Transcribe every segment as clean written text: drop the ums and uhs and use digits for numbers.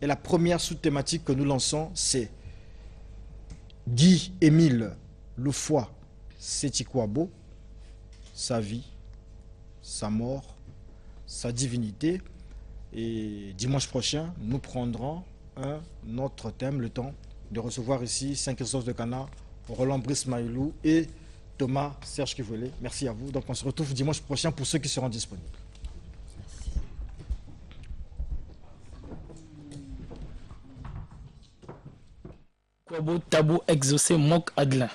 Et la première sous-thématique que nous lançons, c'est Guy-Émile Loufoy Sétikwabo, sa vie, sa mort, sa divinité. Et dimanche prochain, nous prendrons un autre thème, le temps de recevoir ici Saint-Christophe de Cana, Roland Brice Maïlou et Thomas Serge Kivolé. Merci à vous. Donc on se retrouve dimanche prochain pour ceux qui seront disponibles. Kwabo Tabou exaucé Mok Adelin.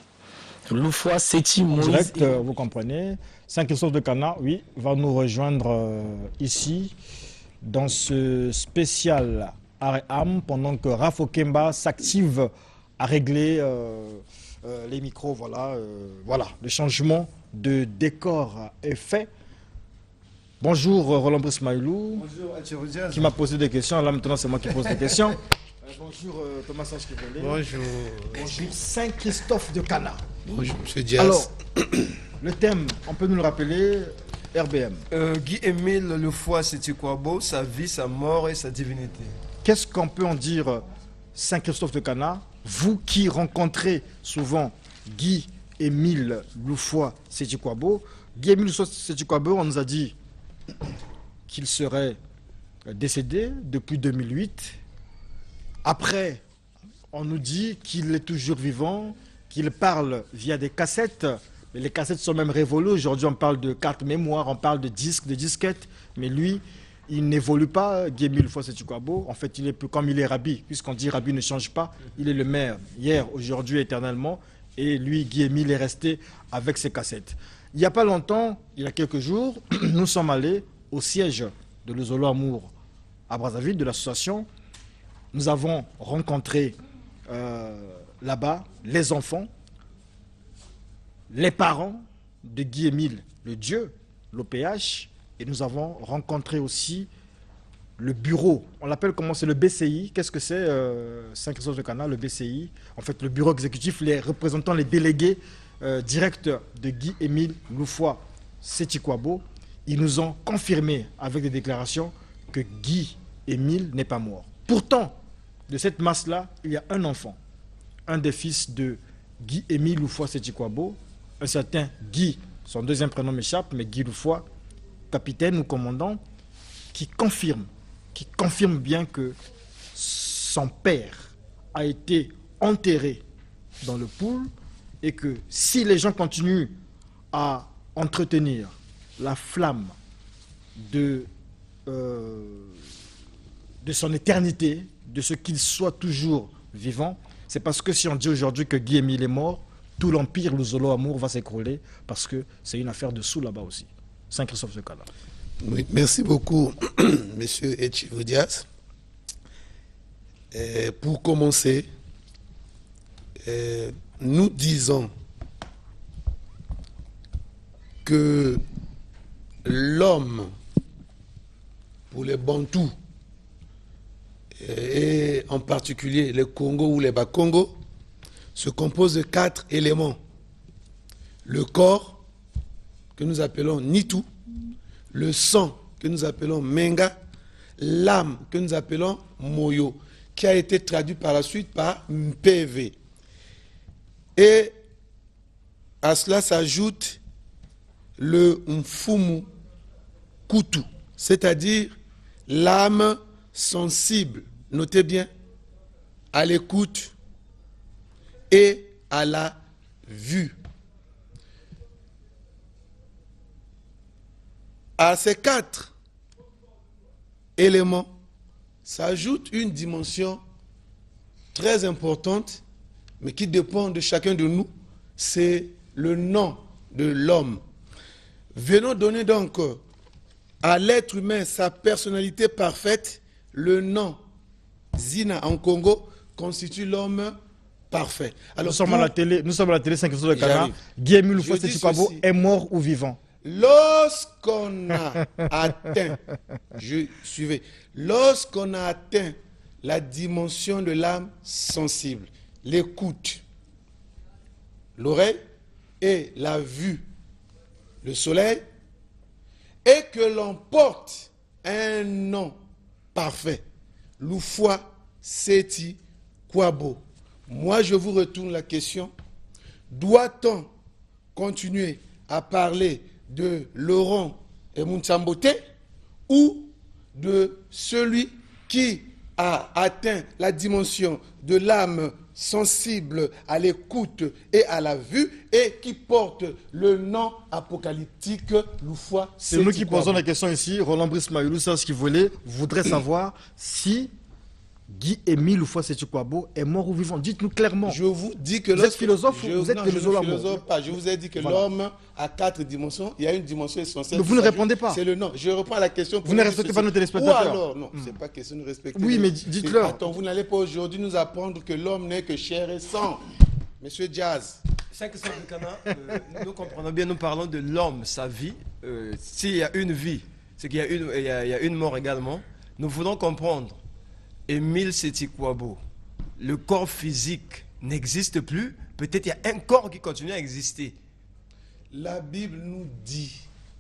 Loufoy Séti En Moïse. direct, vous comprenez. Saint-Christophe de Cana, oui, va nous rejoindre ici dans ce spécial Aréam pendant que Rafo Kemba s'active à régler les micros. Voilà, voilà, le changement de décor est fait. Bonjour Roland Brice Maïlou. Bonjour Alchirodiaz. Qui m'a posé des questions. Là maintenant c'est moi qui pose des questions. Bonjour Thomas Serge Kivolé. Bonjour. Bonjour Saint-Christophe de Cana. Bonjour Monsieur Diaz. Alors, le thème, on peut nous le rappeler, RBM. Guy-Émile Loufoy Sétikwabo, sa vie, sa mort et sa divinité. Qu'est-ce qu'on peut en dire, Saint-Christophe de Cana, vous qui rencontrez souvent Guy-Émile Loufoy Sétikwabo. Guy-Émile Loufoy Sétikwabo, on nous a dit qu'il serait décédé depuis 2008. Après, on nous dit qu'il est toujours vivant, qu'il parle via des cassettes. Mais les cassettes sont même révolues. Aujourd'hui, on parle de cartes mémoire, on parle de disques, de disquettes. Mais lui, il n'évolue pas, Guy-Émile Loufoy Sétikwabo. En fait, il est plus comme il est Rabbi. Puisqu'on dit Rabbi ne change pas, il est le maire, hier, aujourd'hui, éternellement. Et lui, Guy-Émile, est resté avec ses cassettes. Il n'y a pas longtemps, il y a quelques jours, nous sommes allés au siège de l'Ozolo Amour à Brazzaville, de l'association. Nous avons rencontré là-bas les enfants, les parents de Guy-Émile, le dieu, l'OPH, et nous avons rencontré aussi le bureau. On l'appelle comment? C'est le BCI. Qu'est-ce que c'est, Saint-Christophe de Cana, le BCI? En fait, le bureau exécutif, les représentants, les délégués directs de Guy-Émile Loufoy Sétikwabo. Ils nous ont confirmé avec des déclarations que Guy-Émile n'est pas mort. Pourtant, de cette masse-là, il y a un enfant, un des fils de Guy-Émile Loufoy Sétikwabo, un certain Guy, son deuxième prénom m'échappe, mais Guy Loufoy, capitaine ou commandant, qui confirme bien que son père a été enterré dans le pool et que si les gens continuent à entretenir la flamme de son éternité, de ce qu'il soit toujours vivant, c'est parce que si on dit aujourd'hui que Guy-Émile est mort, tout l'empire Luzolo Amour va s'écrouler parce que c'est une affaire de sous là-bas aussi. Saint-Christophe de Cana. Oui, merci beaucoup, Monsieur Etchivodias. Pour commencer, nous disons que l'homme, pour les Bantous, et en particulier les Congo ou les Bas-Congo, se compose de 4 éléments. Le corps, que nous appelons Nitu, le sang, que nous appelons Menga, l'âme, que nous appelons Moyo, qui a été traduit par la suite par Mpv. Et à cela s'ajoute le Mfumu Kutu, c'est-à-dire l'âme sensible, notez bien, à l'écoute et à la vue. À ces 4 éléments s'ajoute une dimension très importante, mais qui dépend de chacun de nous, c'est le nom de l'homme. Venons donner donc à l'être humain sa personnalité parfaite. Le nom Zina en Congo constitue l'homme parfait. Alors, nous sommes à la télé 5 de Cana. Guy-Émile Loufoy Sétikwabo est mort ou vivant? Lorsqu'on a atteint, lorsqu'on a atteint la dimension de l'âme sensible, l'écoute, l'oreille et la vue, le soleil, et que l'on porte un nom parfait, Loufoy Seti Kwabo. Moi, je vous retourne la question. Doit-on continuer à parler de Laurent et Moutsambote ou de celui qui a atteint la dimension de l'âme sensible à l'écoute et à la vue et qui porte le nom apocalyptique Loufoua? C'est nous qui posons la question ici. Roland Brice Mayulu, c'est ce qu'il voudrait savoir si Guy-Émile Loufoua Sétikwabo est mort ou vivant. Dites-nous clairement. Je vous dis que vous êtes philosophe ou vous êtes philosophe pas. Je vous ai dit que l'homme a 4 dimensions. Il y a une dimension essentielle. Mais vous ne répondez pas. C'est le nom. Je reprends la question. Vous ne respectez pas nos téléspectateurs. Ou alors, non, c'est pas question de respecter. Oui, mais dites-leur. Attends, vous n'allez pas aujourd'hui nous apprendre que l'homme n'est que chair et sang. Monsieur Jazz. 5 questions de Cana, nous comprenons bien, nous parlons de l'homme, sa vie. S'il y a une vie, c'est qu'il y a une mort également. Nous voulons comprendre. Émile Sétikwabo, le corps physique n'existe plus. Peut-être il y a un corps qui continue à exister. La Bible nous dit,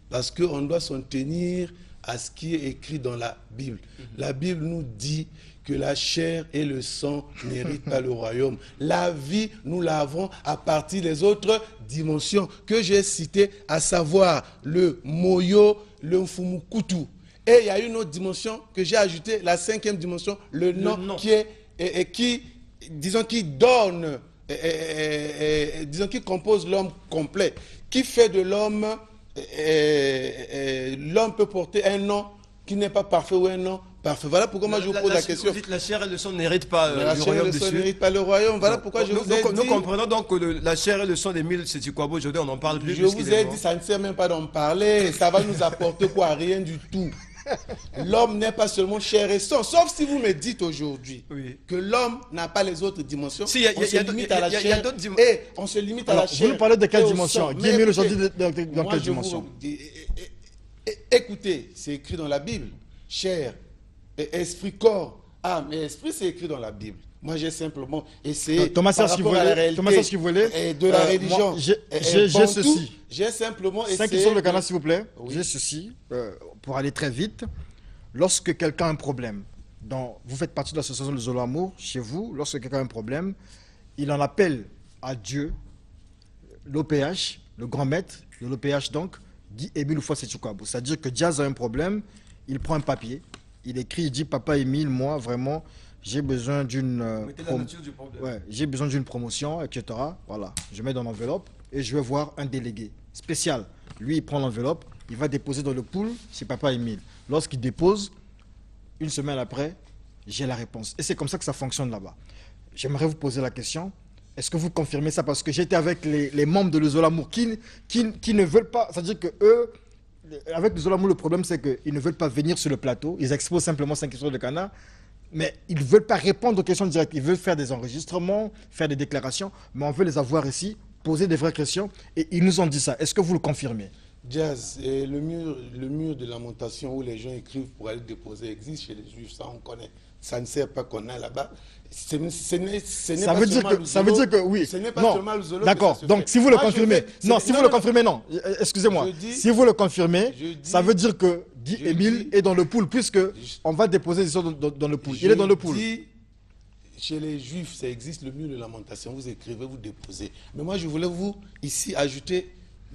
parce qu'on doit s'en tenir à ce qui est écrit dans la Bible. La Bible nous dit que la chair et le sang n'héritent pas le royaume. La vie, nous l'avons à partir des autres dimensions que j'ai citées, à savoir le Moyo, le Mfumukutu. Et il y a une autre dimension que j'ai ajoutée, la 5e dimension, le nom. Qui donne, disons, qui compose l'homme complet, qui fait de l'homme, l'homme peut porter un nom qui n'est pas parfait ou un nom parfait. Voilà pourquoi moi je vous pose la question. Vous dites la chair et le sang n'héritent pas la le chair royaume et le sang dessus. n'héritent pas le royaume. Voilà pourquoi je vous ai dit. Nous comprenons donc que la chair et le sang d'Émile Sétikwabo, aujourd'hui on n'en parle plus. Je vous ai dit, ça ne sert même pas d'en parler. Ça va nous apporter quoi? Rien du tout. L'homme n'est pas seulement chair et sang, sauf si vous me dites aujourd'hui que l'homme n'a pas les autres dimensions. Si, on se limite à la chair et on se limite à la chair. Vous nous parlez de quelle dimension? Guy-Émile aujourd'hui dans quelle dimension? Écoutez, c'est écrit dans la Bible. Chair, esprit, corps, âme et esprit, c'est écrit dans la Bible. Moi, j'ai simplement essayé Thomas par rapport à la réalité et de la religion. J'ai ceci. J'ai simplement essayé... 5 questions de Cana, s'il vous plaît. Oui. J'ai ceci, pour aller très vite. Lorsque quelqu'un a un problème, vous faites partie de l'association de Zolamour, chez vous, lorsque quelqu'un a un problème, il en appelle à Dieu, l'OPH, le grand maître de l'OPH donc, Guy-Émile Loufoua Sétikwabo. C'est-à-dire que Jazz a un problème, il prend un papier, il écrit, il dit, papa Émile, moi, vraiment... J'ai besoin d'une j'ai besoin d'une promotion, etc. Voilà, je mets dans l'enveloppe et je vais voir un délégué spécial. Lui, il prend l'enveloppe, il va déposer dans le pool chez papa Émile. Lorsqu'il dépose, une semaine après, j'ai la réponse. Et c'est comme ça que ça fonctionne là-bas. J'aimerais vous poser la question. Est-ce que vous confirmez ça? Parce que j'étais avec les membres de Zolamour qui ne veulent pas, c'est-à-dire que eux, avec Zolamour, le problème c'est qu'ils ne veulent pas venir sur le plateau. Ils exposent simplement 5 questions de Cana. Mais ils ne veulent pas répondre aux questions directes. Ils veulent faire des enregistrements, faire des déclarations, mais on veut les avoir ici, poser des vraies questions, et ils nous ont dit ça. Est-ce que vous le confirmez? Jazz, et le mur de lamentation où les gens écrivent pour aller déposer existe chez les juifs, ça on connaît. Ça ne sert pas qu'on a là-bas. Ça veut dire que oui. Ce n'est pas seulement le Zolo. D'accord. Donc si vous le confirmez, excusez-moi. Si vous le confirmez, ça veut dire que Guy-Émile est dans le pool, puisque on va déposer des choses dans le pool. Il est dans le pool. Chez les juifs, ça existe le mur de lamentation. Vous écrivez, vous déposez. Mais moi, je voulais vous ici ajouter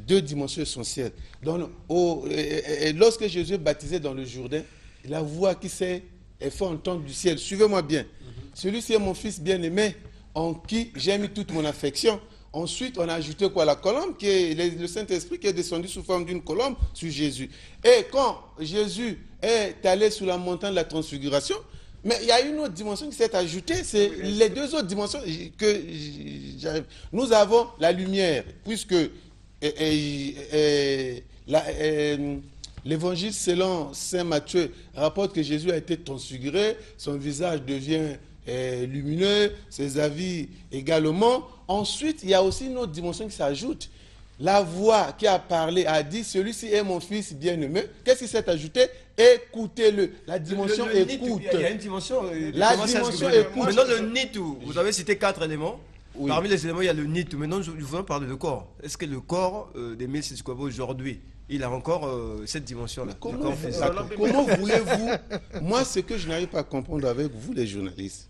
2 dimensions essentielles. Lorsque Jésus est baptisé dans le Jourdain, la voix qui s'est fait entendre du ciel. Suivez-moi bien. Celui-ci est mon fils bien-aimé, en qui j'ai mis toute mon affection. Ensuite, on a ajouté quoi? La colombe, qui est le Saint-Esprit qui est descendu sous forme d'une colombe sur Jésus. Et quand Jésus est allé sur la montagne de la transfiguration, mais il y a une autre dimension qui s'est ajoutée, c'est les 2 autres dimensions que j'arrive. Nous avons la lumière, puisque l'évangile selon Saint Matthieu rapporte que Jésus a été transfiguré, son visage devient lumineux, ses avis également. Ensuite, il y a aussi une autre dimension qui s'ajoute. La voix qui a parlé a dit, celui-ci est mon fils bien-aimé. Qu'est-ce qui s'est ajouté? Écoutez-le. La dimension écoute. Il y a une dimension. La dimension écoute. Maintenant, le nitu, vous avez cité 4 éléments. Oui. Parmi les éléments, il y a le nitu. Maintenant, je voudrais parler de corps. Est-ce que le corps d'Émile Sétikwabo aujourd'hui il a encore cette dimension-là. Comment voulez-vous, moi ce que je n'arrive pas à comprendre avec vous les journalistes,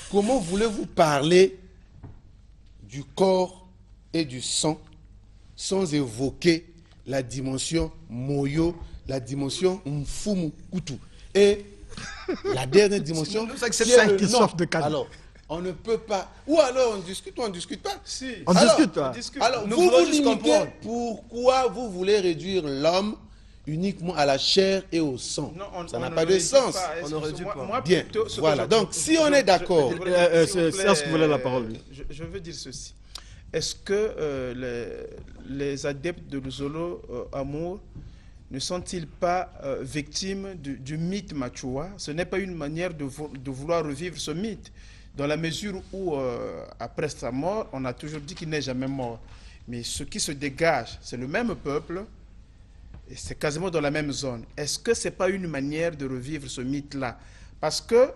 comment voulez-vous parler du corps et du sang sans évoquer la dimension Moyo, la dimension Mfumu Kutu et la dernière dimension C'est qui est ça le qui nom. sort de Cannes. Alors, on ne peut pas. Ou alors on discute ou on ne discute pas. Si. On Alors, discute, hein. Alors, Nous vous voulons vous juste limitez. comprendre. Pourquoi vous voulez réduire l'homme uniquement à la chair et au sang? Non, Ça n'a ne pas le de réduit sens. pas. On ne réduit Moi- pas. moi, Bien, plutôt, ce que voilà. je- Donc, si on est d'accord. C'est Serge qui voulait la parole, lui. Je veux dire ceci. Est-ce que les adeptes de l'Uzolo Amour ne sont-ils pas victimes du mythe Machua? Ce n'est pas une manière de vouloir revivre ce mythe, dans la mesure où, après sa mort, on a toujours dit qu'il n'est jamais mort. Mais ce qui se dégage, c'est le même peuple, et c'est quasiment dans la même zone. Est-ce que ce n'est pas une manière de revivre ce mythe-là? Parce que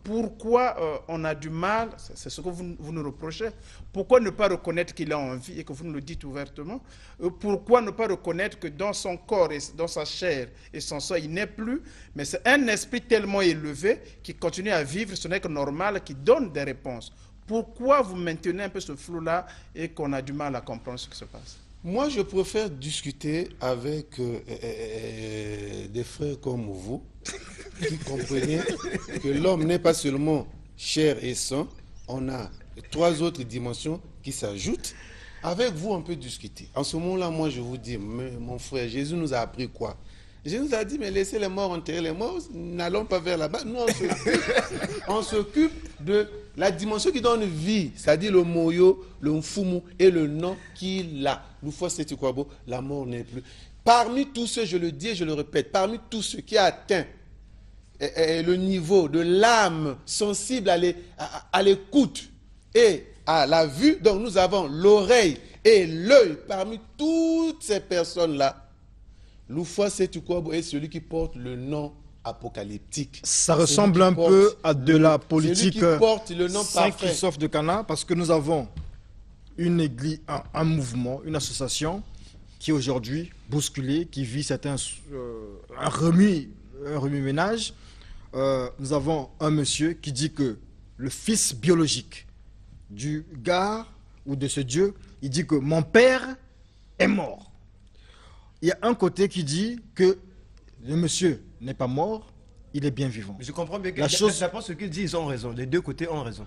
pourquoi on a du mal, c'est ce que vous nous reprochez, pourquoi ne pas reconnaître qu'il est en vie et que vous nous le dites ouvertement? Pourquoi ne pas reconnaître que dans son corps, et dans sa chair et son sang, il n'est plus, mais c'est un esprit tellement élevé qui continue à vivre, ce n'est que normal, qui donne des réponses. Pourquoi vous maintenez un peu ce flou-là et qu'on a du mal à comprendre ce qui se passe? Moi, je préfère discuter avec des frères comme vous, qui comprenez que l'homme n'est pas seulement chair et sang, on a 3 autres dimensions qui s'ajoutent. Avec vous, on peut discuter. En ce moment-là, moi, je vous dis, mais, mon frère, Jésus nous a appris quoi? Jésus nous a dit, mais laissez les morts enterrer les morts, n'allons pas vers là-bas. Nous, on s'occupe de la dimension qui donne vie, c'est-à-dire le moyo, le mfumu et le nom qu'il a. L'oufwa Setikwabo, la mort n'est plus. Parmi tous ceux, je le dis et je le répète, parmi tous ceux qui atteignent le niveau de l'âme sensible à l'écoute et à la vue, donc nous avons l'oreille et l'œil. Parmi toutes ces personnes-là, l'oufwa Setikwabo est celui qui porte le nom apocalyptique. Ça ressemble un peu à de la politique celui qui porte le nom parfait. Saint-Christophe de Cana, parce que nous avons une église, un mouvement, une association qui est aujourd'hui bousculée, qui vit un remue-ménage. Nous avons un monsieur qui dit que le fils biologique du gars ou de ce Dieu, il dit que mon père est mort. Il y a un côté qui dit que le monsieur n'est pas mort, il est bien vivant. Mais je comprends bien que d'après ce qu'ils disent, ils ont raison. Les deux côtés ont raison.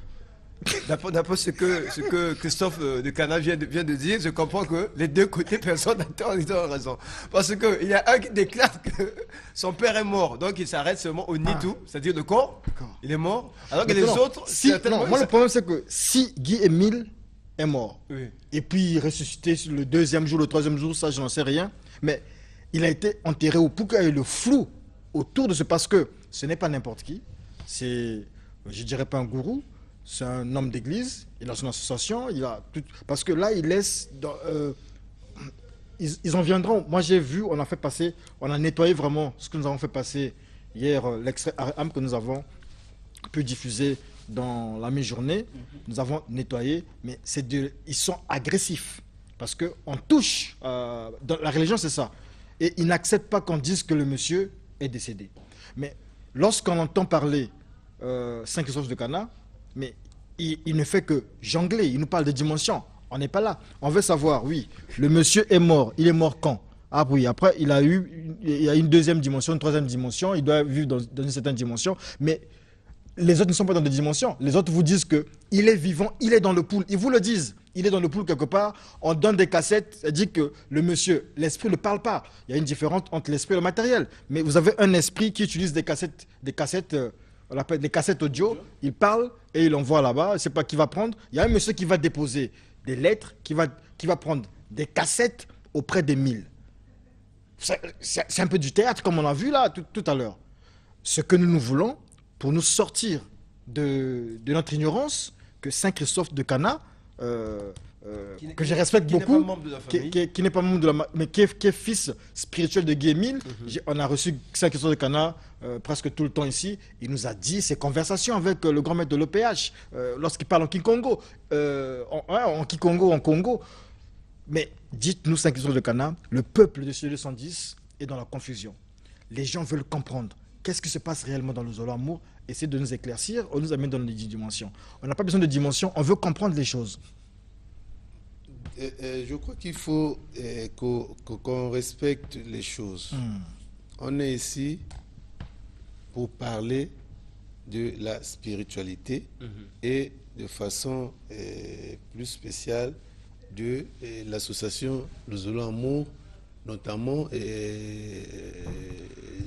D'après ce que Christophe de Cana vient de dire, je comprends que les deux côtés, personne n'attend, ils ont raison. Parce qu'il y a un qui déclare que son père est mort, donc il s'arrête seulement au nitou, c'est-à-dire le corps, il est mort. Alors que les autres... Moi, le problème, c'est que si Guy Émile est mort, Oui. et puis ressuscité sur le 2e jour, le 3e jour, ça, je n'en sais rien, mais il a été enterré au Pouka et le flou autour de ce, parce que ce n'est pas n'importe qui, c'est, je dirais pas un gourou, c'est un homme d'église, il a son association, il a tout, parce que là, il laisse, ils en viendront. Moi, j'ai vu, on a nettoyé vraiment ce que nous avons fait passer hier, l'extrait Aram que nous avons pu diffuser dans la mi-journée. Nous avons nettoyé, mais ils sont agressifs, parce qu'on touche, dans la religion, c'est ça. Et ils n'acceptent pas qu'on dise que le monsieur est décédé. Mais lorsqu'on entend parler Saint-Christophe de Cana, mais il ne fait que jongler, il nous parle de dimensions. On n'est pas là. On veut savoir, oui, le monsieur est mort. Il est mort quand? Ah oui, après, il y a une 2e dimension, une 3e dimension, il doit vivre dans une certaine dimension, mais les autres ne sont pas dans des dimensions. Les autres vous disent qu'il est vivant, il est dans le pool. Ils vous le disent, il est dans le pool quelque part. On donne des cassettes, ça dit que le monsieur, l'esprit ne parle pas. Il y a une différence entre l'esprit et le matériel. Mais vous avez un esprit qui utilise des cassettes, on appelle des cassettes audio. Il parle et il envoie là-bas. Je ne sais pas qui va prendre. Il y a un monsieur qui va déposer des lettres, qui va prendre des cassettes auprès des 1000. C'est un peu du théâtre, comme on a vu là tout à l'heure. Ce que nous voulons, pour nous sortir de notre ignorance, que Saint-Christophe de Cana, que je respecte beaucoup, qui n'est pas membre de la famille, mais qui est fils spirituel de Guy Émile. On a reçu Saint-Christophe de Cana presque tout le temps ici. Il nous a dit ses conversations avec le grand maître de l'OPH, lorsqu'il parle en Kikongo, en Kikongo, en Congo. Mais dites-nous 5 Christophe de Cana, le peuple de ce 210 est dans la confusion. Les gens veulent comprendre qu'est-ce qui se passe réellement dans le Zolo Amour. Essayez de nous éclaircir, on nous amène dans les dimensions. On n'a pas besoin de dimensions, on veut comprendre les choses. Je crois qu'il faut qu'on respecte les choses. On est ici pour parler de la spiritualité et de façon plus spéciale de l'association Le Zolo Amour, notamment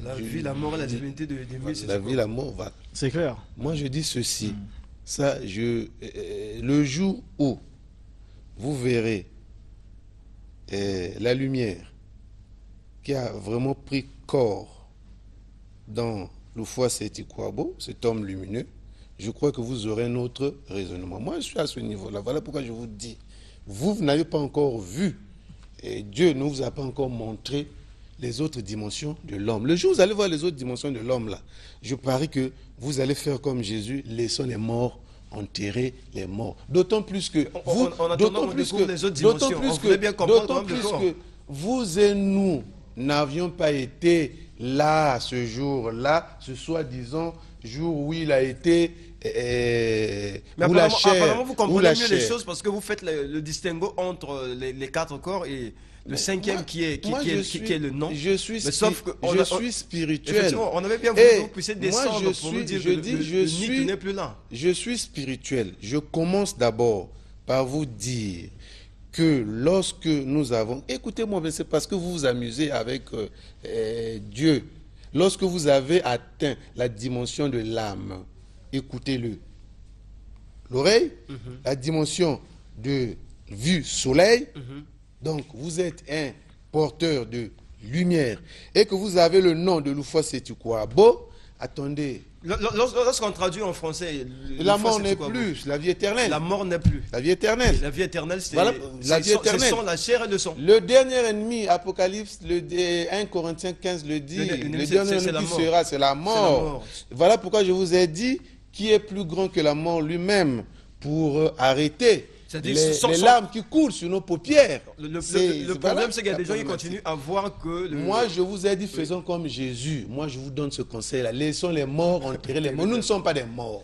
la vie, la mort et la divinité de la vie, la mort. Voilà. C'est clair. Moi, je dis ceci. Ça, le jour où vous verrez la lumière qui a vraiment pris corps dans Loufoua Seti Kouabo, cet homme lumineux, je crois que vous aurez un autre raisonnement. Moi, je suis à ce niveau-là. Voilà pourquoi je vous dis, vous n'avez pas encore vu, et Dieu ne vous a pas encore montré les autres dimensions de l'homme. Le jour où vous allez voir les autres dimensions de l'homme, là, je parie que vous allez faire comme Jésus, laissons les morts enterrer les morts. D'autant plus que vous, d'autant plus que vous et nous n'avions pas été là ce jour-là, ce soi-disant jour où il a été mais apparemment, vous comprenez mieux les choses parce que vous faites le distinguo entre les 4 corps et le 5e qui est le nom. Je suis spirituel. On avait bien voulu que vous puissiez descendre pour nous dire que le mythe n'est plus là. Je suis spirituel. Je commence d'abord par vous dire que lorsque nous avons... Écoutez-moi, c'est parce que vous vous amusez avec Dieu. Lorsque vous avez atteint la dimension de l'âme, écoutez-le. L'oreille, la dimension de vue soleil. Donc, vous êtes un porteur de lumière et que vous avez le nom de Loufoua Seti Kouabo. Attendez. Lorsqu'on traduit en français, la mort n'est plus, la vie éternelle. La mort n'est plus. La vie éternelle. La vie éternelle, c'est voilà, la vie éternelle. La chair et le sang. Le dernier ennemi, Apocalypse, 1 Corinthiens 15 le dit. Le dernier ennemi qui sera, c'est la mort. Voilà pourquoi je vous ai dit qui est plus grand que la mort lui-même pour arrêter les larmes qui coulent sur nos paupières. Le problème, c'est qu'il y a des gens qui continuent à voir que... Moi, je vous ai dit, faisons comme Jésus. Moi, je vous donne ce conseil-là. Laissons les morts enterrer les morts. Nous ne sommes pas des morts.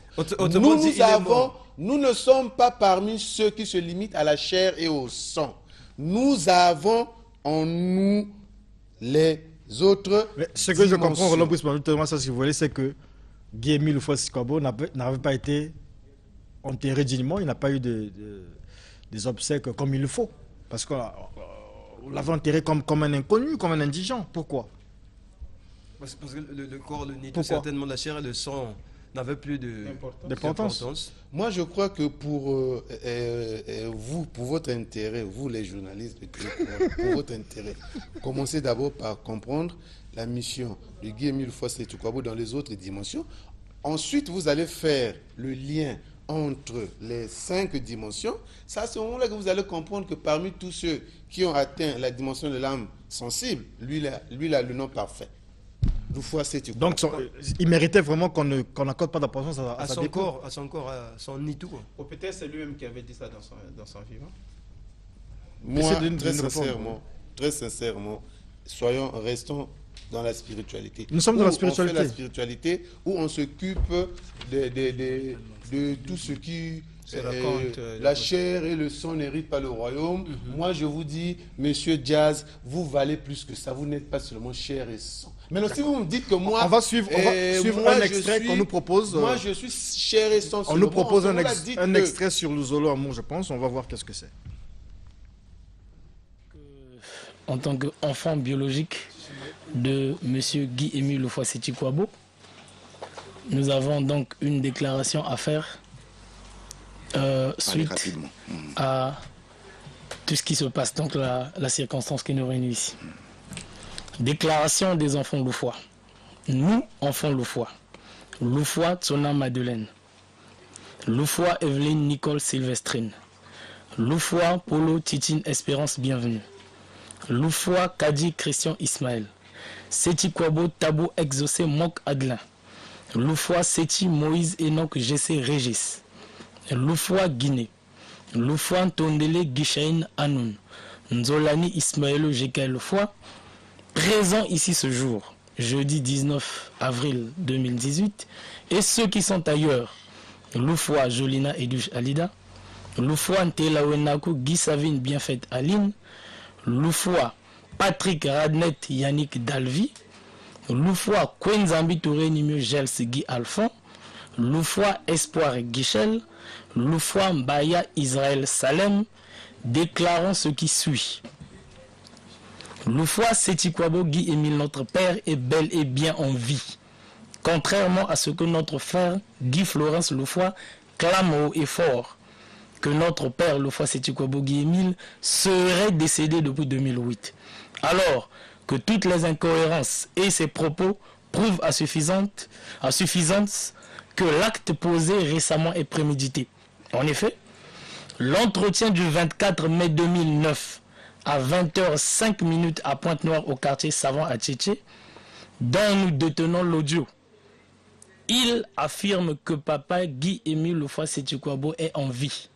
Nous ne sommes pas parmi ceux qui se limitent à la chair et au sang. Nous avons en nous les autres ce que je comprends, Roland Brice, ça, si vous voulez, c'est que Guy-Émile Loufoua Seti Kouabo n'avait pas été enterré dignement, il n'a pas eu des obsèques comme il le faut. Parce qu'on l'avait enterré comme un inconnu, comme un indigent. Pourquoi? Parce que le corps, le nid, certainement la chair et le sang n'avaient plus d'importance. Moi, je crois que pour vous, pour votre intérêt, vous les journalistes, pour votre intérêt, commencez d'abord par comprendre la mission de Guy-Émile Loufoua Seti Kouabo dans les autres dimensions. Ensuite, vous allez faire le lien entre les 5 dimensions. Ça, c'est au moment-là que vous allez comprendre que parmi tous ceux qui ont atteint la dimension de l'âme sensible, lui, il a le nom parfait. Loufoua Seti Kouabo. Donc, il méritait vraiment qu'on n'accorde pas d'importance à son corps, à son nitou. Ou peut-être c'est lui-même qui avait dit ça dans son vivant. Moi, très sincèrement, restons dans la spiritualité. Nous sommes dans la spiritualité. On fait la spiritualité où on s'occupe de tout ce qui... la chair et le sang n'héritent pas le royaume. Moi, je vous dis, monsieur Jazz, vous valez plus que ça. Vous n'êtes pas seulement chair et sang. Maintenant, si vous me dites que moi... On va suivre un extrait qu'on nous propose. Moi, je suis chair et sang. On nous propose un extrait sur le Zolo Amour, je pense. On va voir qu'est-ce que c'est. En tant qu'enfant biologique de monsieur Guy-Émile Loufoua Seti Kouabo, nous avons donc une déclaration à faire suite à tout ce qui se passe, donc la circonstance qui nous réunit ici. Déclaration des enfants Loufoua. Nous, enfants Loufoua. Loufoua Tsona Madeleine. Loufoua Evelyne Nicole Sylvestrine. Loufoua Polo Titine Espérance Bienvenue. Loufoua Kadi Christian Ismaël. Seti Kouabo Tabo Exaucé Mok Adelin. Loufoua Seti Moïse Enoch Jessé Régis. Loufoua Guinée. Loufoua Tondele Guichaïn Anoun. Nzolani Ismaël Jekael Foy, présents ici ce jour, jeudi 19 avril 2018, et ceux qui sont ailleurs, Loufoua Jolina Edouche Alida, Loufoua Ntela Wenaku Guy Savine Bienfait Aline, Loufoua Patrick Radnet Yannick Dalvi, Loufoua Kwenzambi Touré Nimio Gels Guy Alphon, Loufoua Espoir Guichel, Loufoua Mbaya Israël Salem, déclarons ce qui suit. Loufoua Setikwabo Guy Émile, notre père, est bel et bien en vie. Contrairement à ce que notre frère Guy Florence Loufoua clame haut et fort, que notre père Loufoua Setikwabo Guy Émile serait décédé depuis 2008. Alors que toutes les incohérences et ses propos prouvent à suffisance que l'acte posé récemment est prémédité. En effet, l'entretien du 24 mai 2009 à 20h05 à Pointe-Noire au quartier Savant à Tchétché, dont nous détenons l'audio, il affirme que papa Guy-Émile Loufoua Setikwabo est en vie.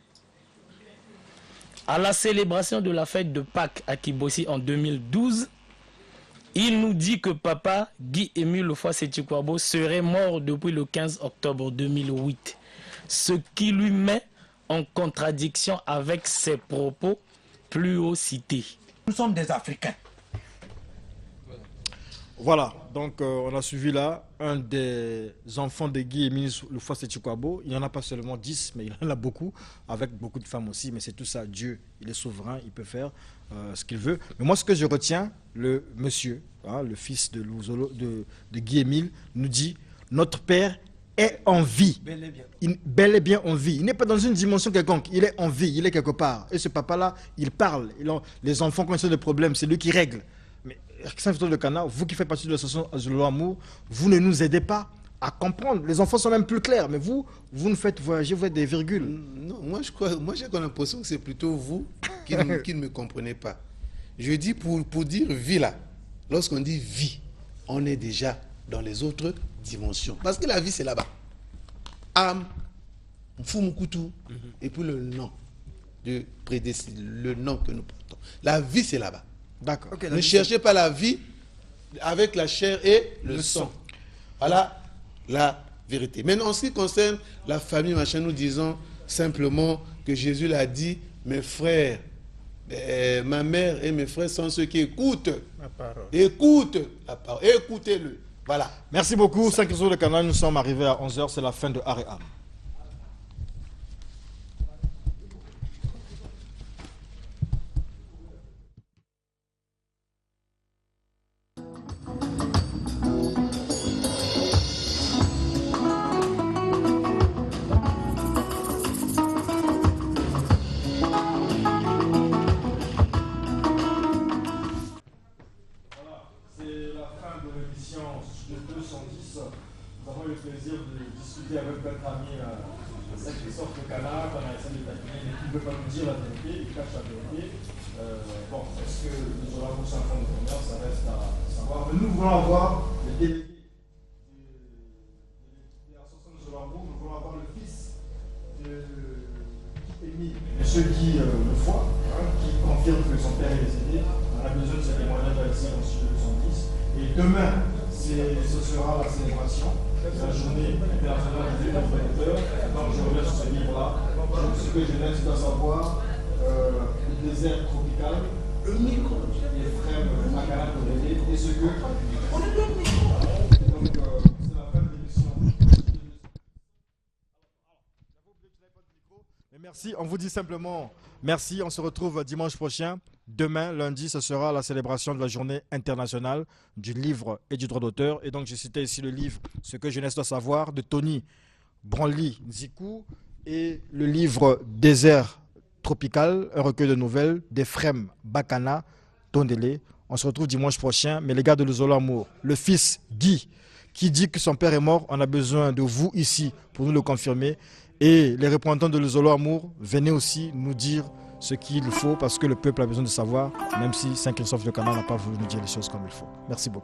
À la célébration de la fête de Pâques à Kibossi en 2012, il nous dit que papa Guy-Émile Loufoua Setikwabo serait mort depuis le 15 octobre 2008, ce qui lui met en contradiction avec ses propos plus haut cités. Nous sommes des Africains. Voilà, donc on a suivi là un des enfants de Guy-Émile Loufoua Setikwabo. Il n'y en a pas seulement 10, mais il y en a beaucoup, avec beaucoup de femmes aussi. Mais c'est tout ça, Dieu, il est souverain, il peut faire ce qu'il veut. Mais moi, ce que je retiens, le monsieur, hein, le fils de Guy-Émile, nous dit, notre père est en vie. Bel et bien. Bel et bien en vie. Il n'est pas dans une dimension quelconque, il est en vie, il est quelque part. Et ce papa-là, il parle. Les enfants, quand ils ont des problèmes, c'est lui qui règle. Mais Saint-Victor de Cana, vous qui faites partie de l'association Azolo Amour, vous ne nous aidez pas à comprendre. Les enfants sont même plus clairs, mais vous nous faites voyager, vous faites des virgules. Non, moi j'ai l'impression que c'est plutôt vous qui ne me comprenez pas. Je dis pour dire vie là, lorsqu'on dit vie, on est déjà dans les autres dimensions. Parce que la vie c'est là-bas. Âme, Mfumukutu, et puis le nom de prédestiné, le nom que nous portons. La vie c'est là-bas. D'accord. Okay, ne cherchez pas la vie avec la chair et le sang. Voilà la vérité. Maintenant, en ce qui concerne la famille, machin, nous disons simplement que Jésus l'a dit, mes frères, ma mère et mes frères sont ceux qui écoutent. Ma parole. Écoute la parole. Écoutez-le. Voilà. Merci beaucoup. 5 jours de Canal, nous sommes arrivés à 11h, c'est la fin de Art et Âme. Nous avons eu le plaisir de discuter avec notre ami Saint-Christophe de Canard, on a essayé de taquiner, mais qui ne veut pas nous dire la vérité, il cache la vérité. Bon, est-ce que nous aurons un fonds de commerce, ça reste à savoir. Mais nous voulons avoir les délégués de l'association de Zolambourg, nous voulons avoir le fils de Émile, M. Guy Loufoua, qui confirme que son père est décédé. On a besoin de ces témoignages ici en studio 210. Et demain, ce sera la célébration, la journée internationale des producteurs. Donc je reviens sur ce livre-là. Ce que je laisse doit savoir, le désert tropical, les frères Makana Kodele, et ce que... Donc c'est la fin de l'émission. Merci, on vous dit simplement merci, on se retrouve dimanche prochain. Demain, lundi, ce sera la célébration de la journée internationale du livre et du droit d'auteur. Et donc, j'ai cité ici le livre « Ce que jeunesse doit savoir » de Tony Branly Nzikou et le livre « Désert tropical », un recueil de nouvelles d'Ephrem Bakana Tondele. On se retrouve dimanche prochain. Mais les gars de l'Ozolo Amour, le fils Guy, qui dit que son père est mort, on a besoin de vous ici pour nous le confirmer. Et les représentants de l'Ozolo Amour, venez aussi nous dire ce qu'il faut, parce que le peuple a besoin de savoir, même si Saint-Christophe de Canard n'a pas voulu nous dire les choses comme il faut. Merci beaucoup.